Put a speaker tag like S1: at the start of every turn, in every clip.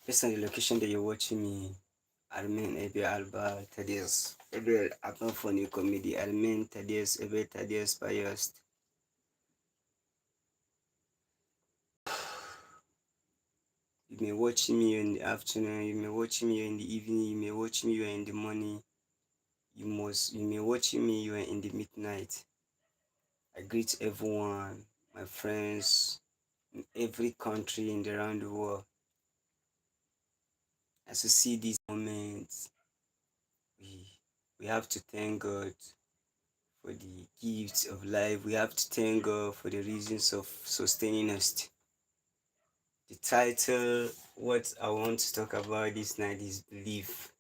S1: Based on the location that you're watching me, Almen, Abel, albal, Thaddeus. Abel, upon funny comedy, Almen, Thaddeus, Abel, Thaddeus, biased. You may watch me in the afternoon, you may watch me in the evening, you may watch me in the morning, you may watch me you are in the midnight. I greet everyone, my friends, in every country in the around the world. As you see these moments, we we have to thank God for the gifts of life. We have to thank God for the reasons of sustaining us. The title, what I want to talk about this night is belief.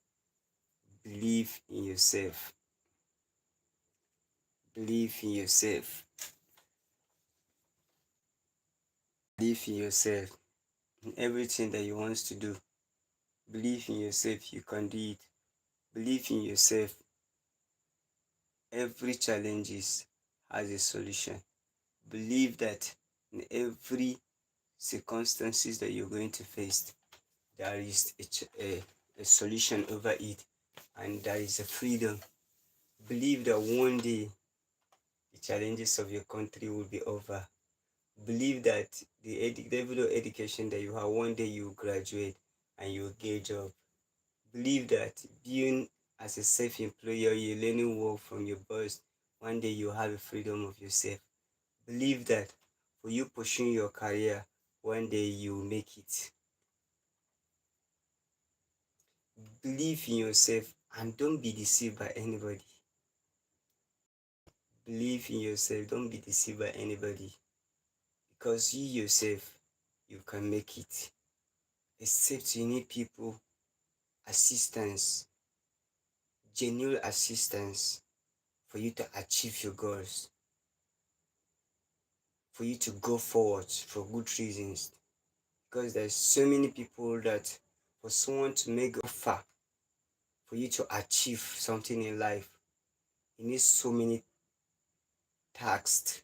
S1: Believe in yourself. Believe in yourself. Believe in yourself. In everything that you want to do. Believe in yourself. You can do it. Believe in yourself. Every challenge has a solution. Believe that in every circumstances that you're going to face, there is a solution over it, and there is a freedom. Believe that one day the challenges of your country will be over. Believe that the level of education that you have, one day you will graduate and you will get a job. Believe that being as a self-employer, you're learning work from your boss, one day you have a freedom of yourself. Believe that for you pursuing your career, one day you will make it. Believe in yourself and don't be deceived by anybody. Believe in yourself, don't be deceived by anybody. Because you yourself, you can make it. Except you need people, assistance, genuine assistance for you to achieve your goals. For you to go forward for good reasons. Because there's so many people that for someone to make go far, for you to achieve something in life, you need so many tasks.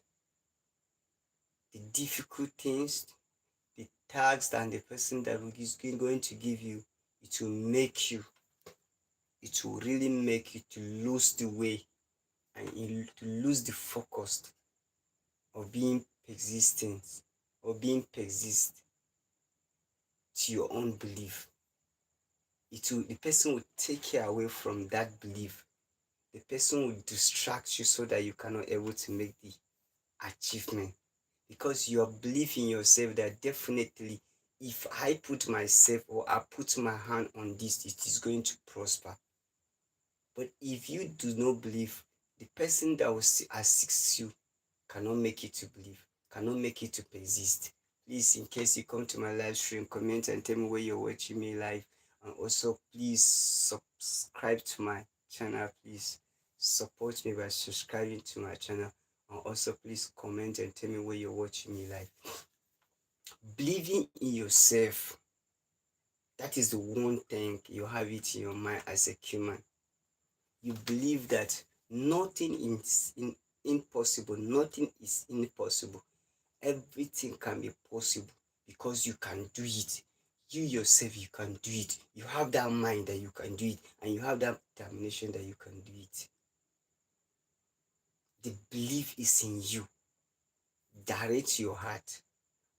S1: The difficult things, the tasks and the person that is going to give you, it will make you, it will really make you to lose the way and to lose the focus of being persistent or being persist to your own belief. The person will take you away from that belief. The person will distract you so that you cannot able to make the achievement. Because you are believing in yourself that definitely if I put myself or I put my hand on this, it is going to prosper. But if you do not believe, the person that will assist you cannot make it to believe, cannot make it to persist. Please, in case you come to my live stream, comment and tell me where you're watching me live. And also, please subscribe to my channel. Please support me by subscribing to my channel. And also, please comment and tell me where you're watching me live. Believing in yourself, that is the one thing you have it in your mind as a human. You believe that nothing is impossible, nothing is impossible. Everything can be possible because you can do it. You yourself, you can do it. You have that mind that you can do it, and you have that determination that you can do it. The belief is in you. Direct your heart,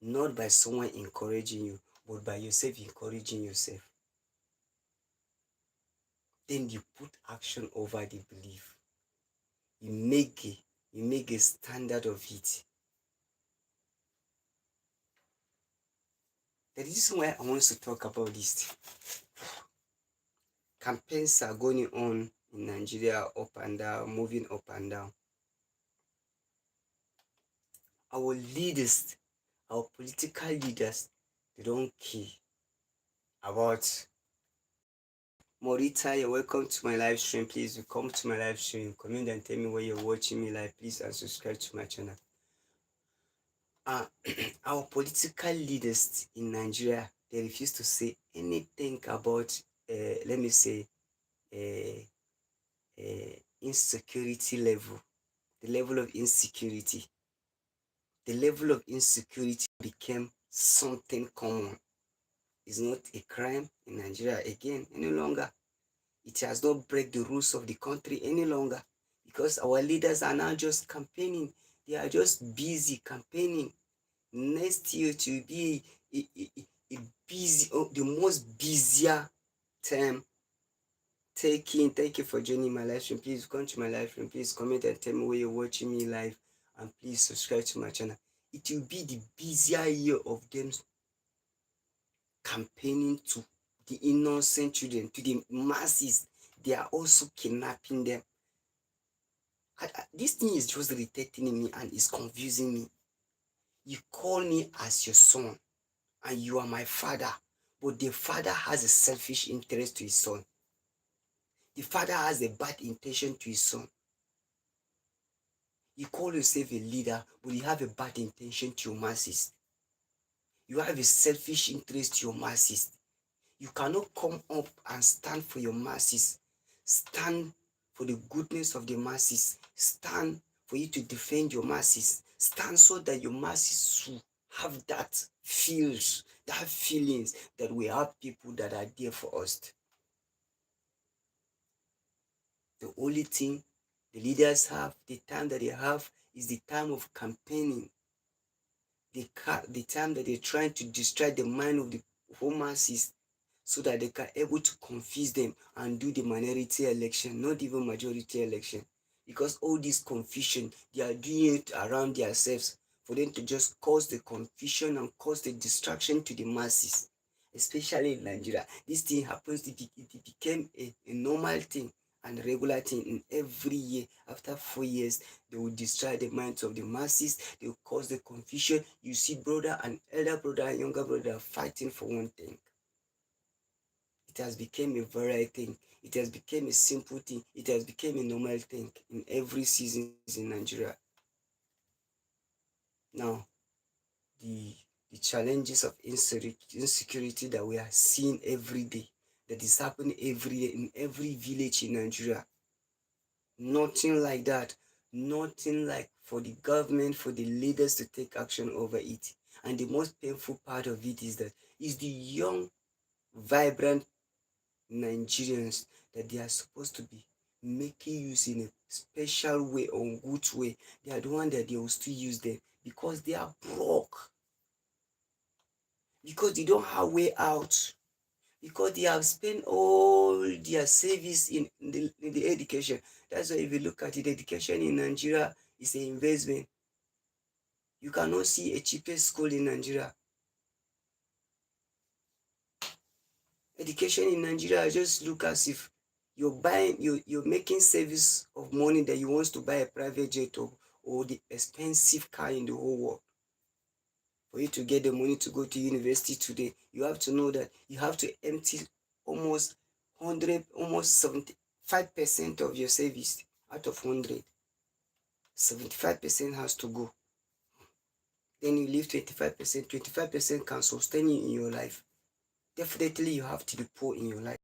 S1: not by someone encouraging you, but by yourself encouraging yourself. Then you put action over the belief. You make a standard of it. The reason why I want to talk about this, campaigns are going on in Nigeria, up and down, moving up and down. Our leaders, our political leaders, they don't care about. Morita, you're welcome to my live stream. Please, you come to my live stream. Comment and tell me where you're watching me live, please, and subscribe to my channel. Our political leaders in Nigeria, they refuse to say anything about, let me say, insecurity level, the level of insecurity. The level of insecurity became something common. is not a crime in Nigeria again any longer. It has not break the rules of the country any longer, because our leaders are now just campaigning. They are just busy campaigning. Next year to be a busy, the most busier term. Thank you for joining my live stream. Please come to my live stream. Please comment and tell me where you're watching me live, and please subscribe to my channel. It will be the busier year of them campaigning to the innocent children, to the masses. They are also kidnapping them. This thing is just irritating me and is confusing me. You call me as your son and you are my father, but the father has a selfish interest to his son. The father has a bad intention to his son. You call yourself a leader, but you have a bad intention to your masses. You have a selfish interest to your masses. You cannot come up and stand for your masses. Stand for the goodness of the masses. Stand for you to defend your masses. Stand so that your masses will have that feels, that feelings that we have people that are there for us. The only thing the leaders have, the time that they have, is the time of campaigning. The time that they're trying to distract the mind of the whole masses, so that they can able to confuse them and do the minority election, not even majority election. Because all this confusion, they are doing it around themselves for them to just cause the confusion and cause the distraction to the masses, especially in Nigeria. This thing happens, it became a normal thing and a regular thing in every year. After 4 years, they will distract the minds of the masses, they will cause the confusion. You see brother and elder brother and younger brother fighting for one thing. It has become a variety thing. It has become a simple thing. It has become a normal thing in every season in Nigeria. Now, the challenges of insecurity that we are seeing every day, that is happening every day in every village in Nigeria. Nothing like that. Nothing like for the government, for the leaders to take action over it. And the most painful part of it is that is the young, vibrant Nigerians that they are supposed to be making use in a special way or good way. They are the one that they will still use them because they are broke, because they don't have way out, because they have spent all their savings in the education. That's why if you look at it, education in Nigeria is an investment. You cannot see a cheapest school in Nigeria. Education in Nigeria just look as if you're making service of money that you want to buy a private jet or the expensive car in the whole world. For you to get the money to go to university today, you have to know that you have to empty almost 75% of your savings. Out of 100, 75% has to go. Then you leave 25%. 25% can sustain you in your life. Definitely you have to be poor in your life.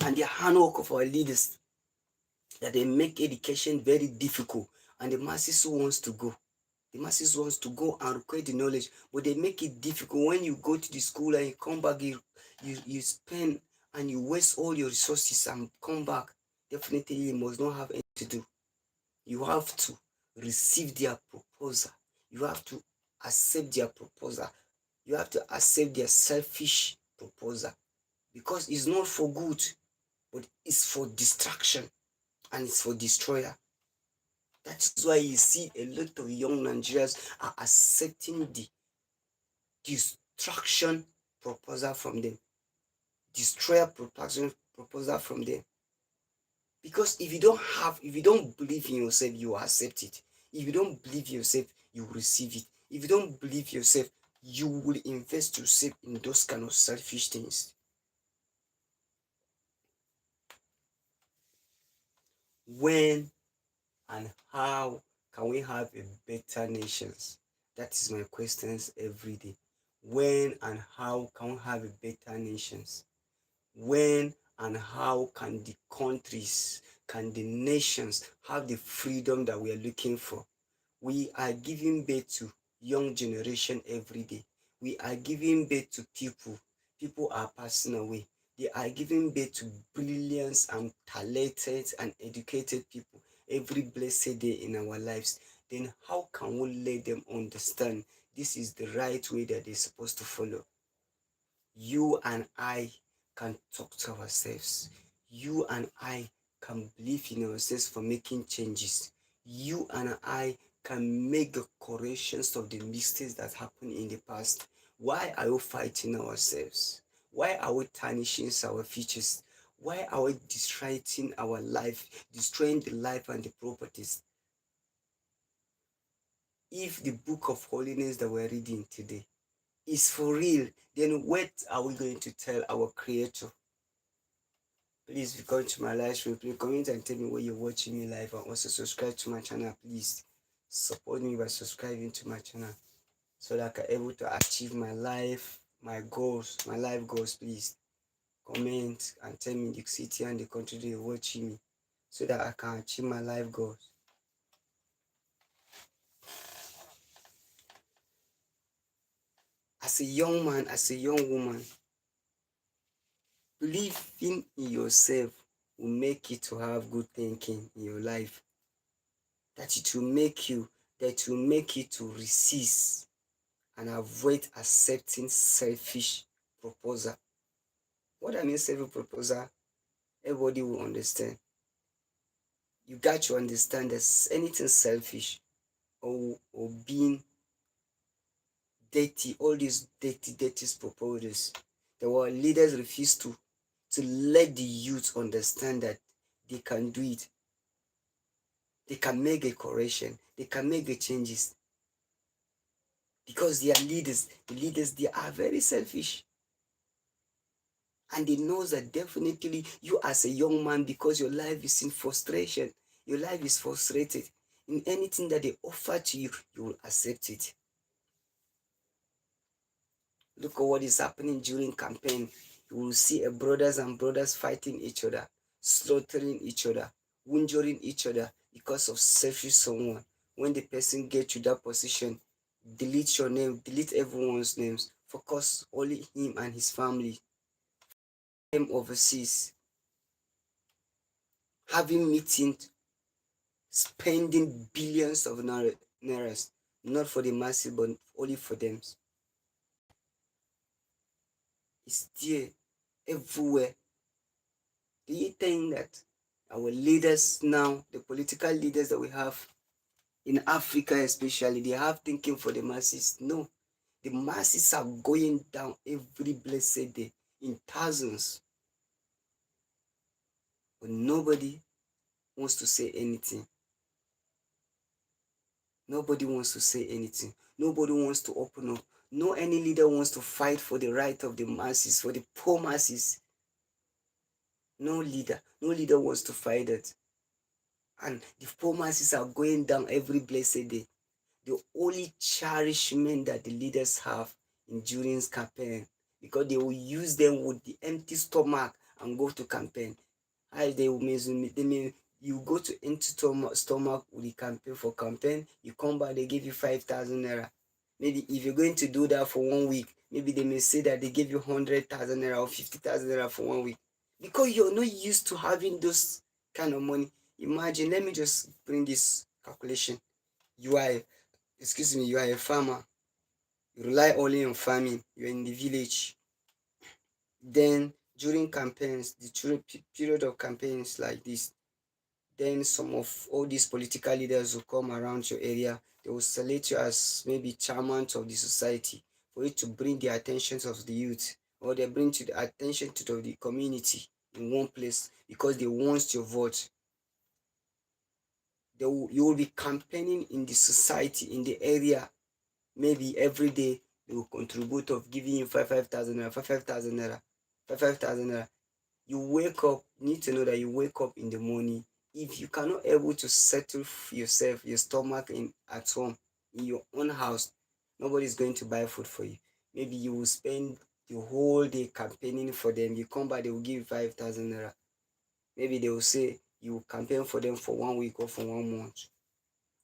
S1: And the handwork of our leaders, that they make education very difficult, and the masses who wants to go. The masses wants to go and require the knowledge, but they make it difficult. When you go to the school and you come back, you spend and you waste all your resources and come back. Definitely you must not have anything to do. You have to receive their proposal. You have to accept their proposal. You have to accept their selfish proposal, because it's not for good, but it's for distraction and it's for destroyer. That's why you see a lot of young Nigerians are accepting the destruction proposal from them, destroyer proposal from them. Because if you don't believe in yourself, you will accept it. If you don't believe yourself, you will receive it. If you don't believe yourself, you will invest yourself in those kind of selfish things. When and how can we have a better nations? That is my questions every day. When and how can we have a better nations? When and how can the countries, can the nations have the freedom that we are looking for? We are giving birth to young generation every day. We are giving birth to people. People are passing away. They are giving birth to brilliant and talented and educated people every blessed day in our lives. Then how can we let them understand this is the right way that they're supposed to follow? You and I can talk to ourselves. You and I can believe in ourselves for making changes. You and I can make the corrections of the mistakes that happened in the past. Why are we fighting ourselves? Why are we tarnishing our futures? Why are we destroying our life, destroying the life and the properties? If the book of holiness that we're reading today is for real, then what are we going to tell our Creator? Please, if you come to my live stream, please comment and tell me where you're watching me live, and also subscribe to my channel. Please support me by subscribing to my channel so that I can able to achieve my life, my goals, my life goals. Please comment and tell me the city and the country that you're watching me so that I can achieve my life goals. As a young man, as a young woman, believing in yourself will make you to have good thinking in your life. That it will make you to resist and avoid accepting selfish proposal. What I mean selfish proposal, everybody will understand. You got to understand that anything selfish or being dirty, all these dirty proposals, the world leaders refuse to let the youth understand that they can do it. They can make a correction. They can make the changes. Because they are leaders. The leaders, they are very selfish. And they know that definitely you as a young man, because your life is in frustration, your life is frustrated. In anything that they offer to you, you will accept it. Look at what is happening during campaign. You will see a brothers and brothers fighting each other, slaughtering each other, injuring each other because of selfish someone. When the person gets to that position, delete your name, delete everyone's names, focus only him and his family. Them overseas, having meetings, spending billions of nairas, not for the masses, but only for them. It's there everywhere. Do you think that our leaders now, the political leaders that we have in Africa especially, they have thinking for the masses? No. The masses are going down every blessed day in thousands. But nobody wants to say anything. Nobody wants to say anything. Nobody wants to open up. No any leader wants to fight for the right of the masses, for the poor masses. No leader wants to fight it. And the poor masses are going down every blessed day. The only cherishment that the leaders have in during campaign, because they will use them with the empty stomach and go to campaign. How they will mean you go to empty stomach with the campaign for campaign, you come back, they give you 5,000 naira. Maybe if you're going to do that for 1 week, maybe they may say that they give you 100,000 naira or 50,000 naira for 1 week. Because you're not used to having those kind of money. Imagine, let me just bring this calculation. You are a farmer. You rely only on farming. You're in the village. Then during campaigns, the period of campaigns like this, then some of all these political leaders will come around your area. They will select you as maybe chairman of the society for you to bring the attention of the youth, or they bring to the attention to the community in one place because they want your vote. You will be campaigning in the society, in the area. Maybe every day they will contribute of giving you 5,000 naira, 5,000 naira, 5,000 naira. You wake up, you need to know that you wake up in the morning. If you cannot able to settle yourself, your stomach at home, in your own house, nobody is going to buy food for you. Maybe you will spend the whole day campaigning for them. You come back, they will give you 5,000 naira. Maybe they will say you will campaign for them for 1 week or for 1 month.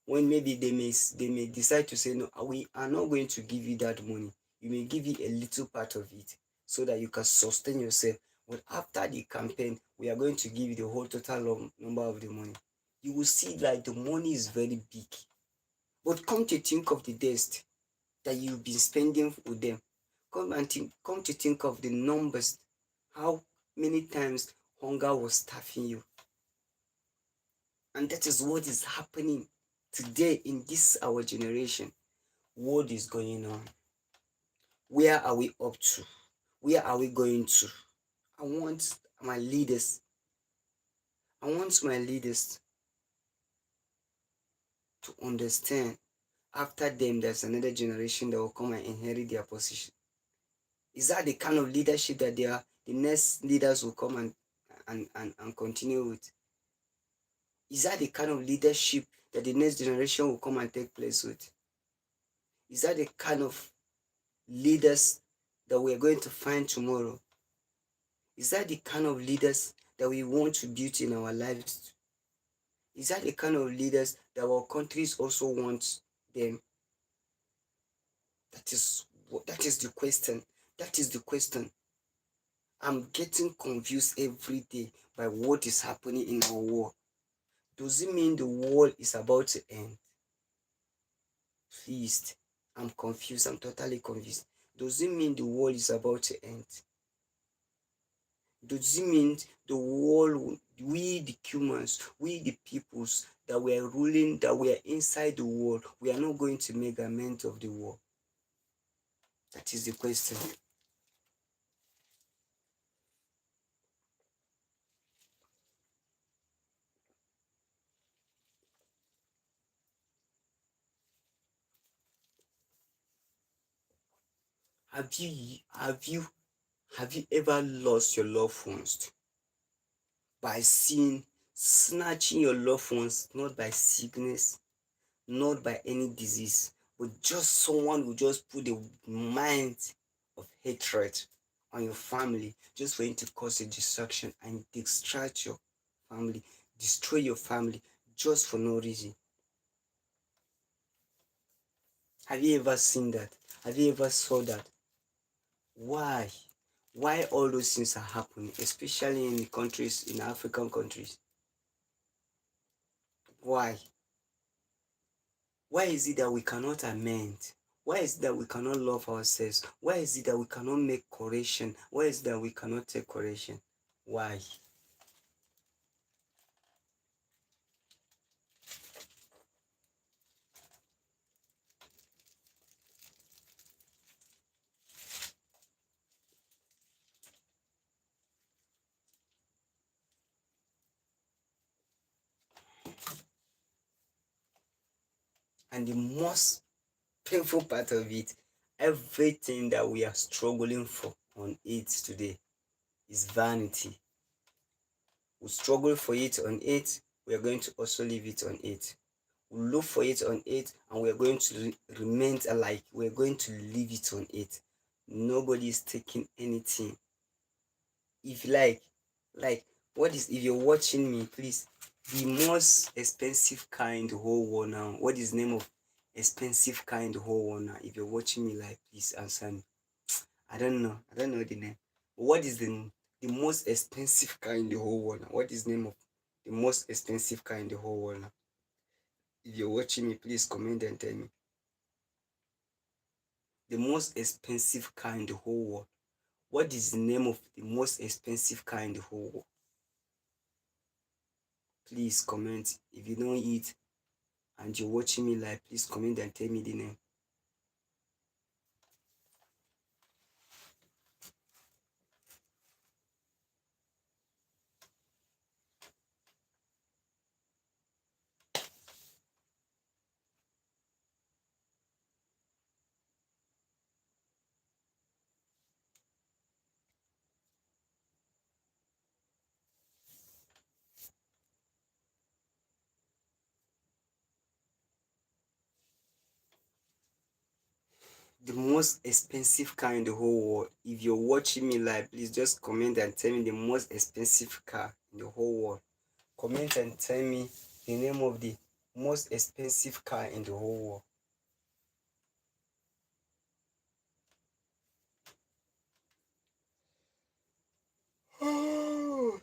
S1: when maybe they may decide to say, no, we are not going to give you that money. You may give you a little part of it so that you can sustain yourself. But after the campaign, we are going to give you the whole total number of the money. You will see like the money is very big. But come to think of the days that you've been spending with them. Come to think of the numbers, how many times hunger was starving you. And that is what is happening today in this our generation. What is going on? Where are we up to? Where are we going to? I want my leaders. I want my leaders to understand after them there's another generation that will come and inherit their position. Is that the kind of leadership that the next leaders will come and continue with? Is that the kind of leadership that the next generation will come and take place with? Is that the kind of leaders that we are going to find tomorrow? Is that the kind of leaders that we want to build in our lives? Is that the kind of leaders that our countries also want them? That is the question. That is the question. I'm getting confused every day by what is happening in our world. Does it mean the world is about to end? Please, I'm confused. I'm totally confused. Does it mean the world is about to end? Does it mean the world, we the humans, we the peoples that were ruling, that were inside the world, we are not going to make amends of the world? That is the question. Have you ever lost your loved ones by snatching your loved ones, not by sickness, not by any disease, but just someone who just put the mind of hatred on your family, just for you to cause a distraction and distract your family, destroy your family, just for no reason? Have you ever seen that? Have you ever saw that? Why? Why all those things are happening, especially in countries, in African countries? Why? Why is it that we cannot amend? Why is it that we cannot love ourselves? Why is it that we cannot make correction? Why is it that we cannot take correction? Why? And the most painful part of it, everything that we are struggling for on it today is vanity. We struggle for it on it, we are going to also leave it on it. We look for it on it, and we are going to remain alike. We are going to leave it on it. Nobody is taking anything. If like what is, if you're watching me, please, the most expensive car in the whole world now, what is the name of expensive car in the whole world now? If you're watching me, like, please answer me. I don't know the name. What is the most expensive car in the whole world now? What is the name of the most expensive car in the whole world now? If you're watching me, please comment and tell me. The most expensive car in the whole world. What is the name of the most expensive car in the whole world? Please comment. If you know it and you're watching me live, please comment and tell me the name. The most expensive car in the whole world. If you're watching me live, please just comment and tell me the most expensive car in the whole world. Comment and tell me the name of the most expensive car in the whole world? Oh,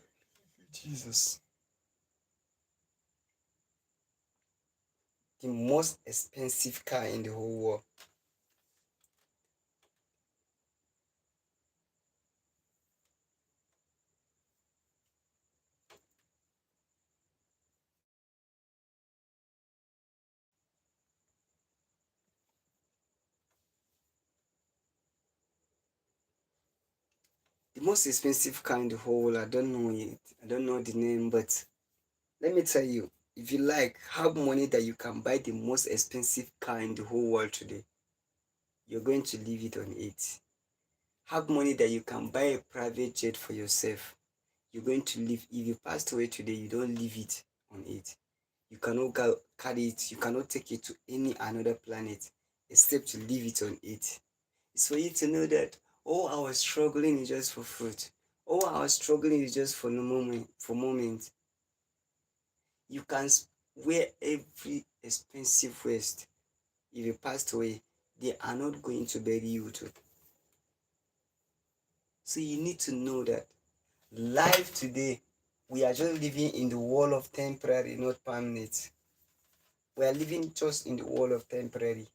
S1: Jesus. The most expensive car in the whole world. The most expensive car in the whole world, I don't know it. I don't know the name, but let me tell you, if you like, have money that you can buy the most expensive car in the whole world today, you're going to leave it on it. Have money that you can buy a private jet for yourself, you're going to leave. If you passed away today, you don't leave it on it. You cannot carry it, you cannot take it to any another planet except to leave it on it. It's for you to know that all our struggling is just for fruit. All our struggling is just for the moment, for moment. You can wear every expensive waist. If you passed away, they are not going to bury you too. So you need to know that life today, we are just living in the world of temporary, not permanent. We are living just in the world of temporary.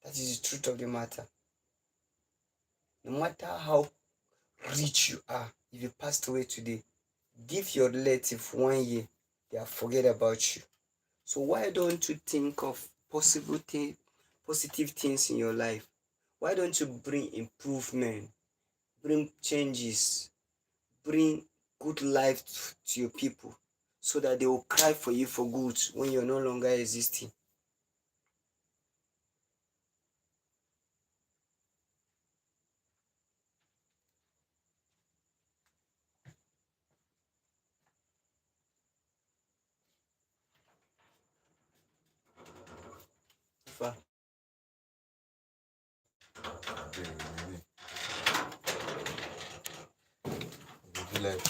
S1: That is the truth of the matter. No matter how rich you are, if you passed away today, give your relative 1 year, they have forget about you. So why don't you think of positive things in your life? Why don't you bring improvement, bring changes, bring good life to your people so that they will cry for you for good when you're no longer existing?
S2: Like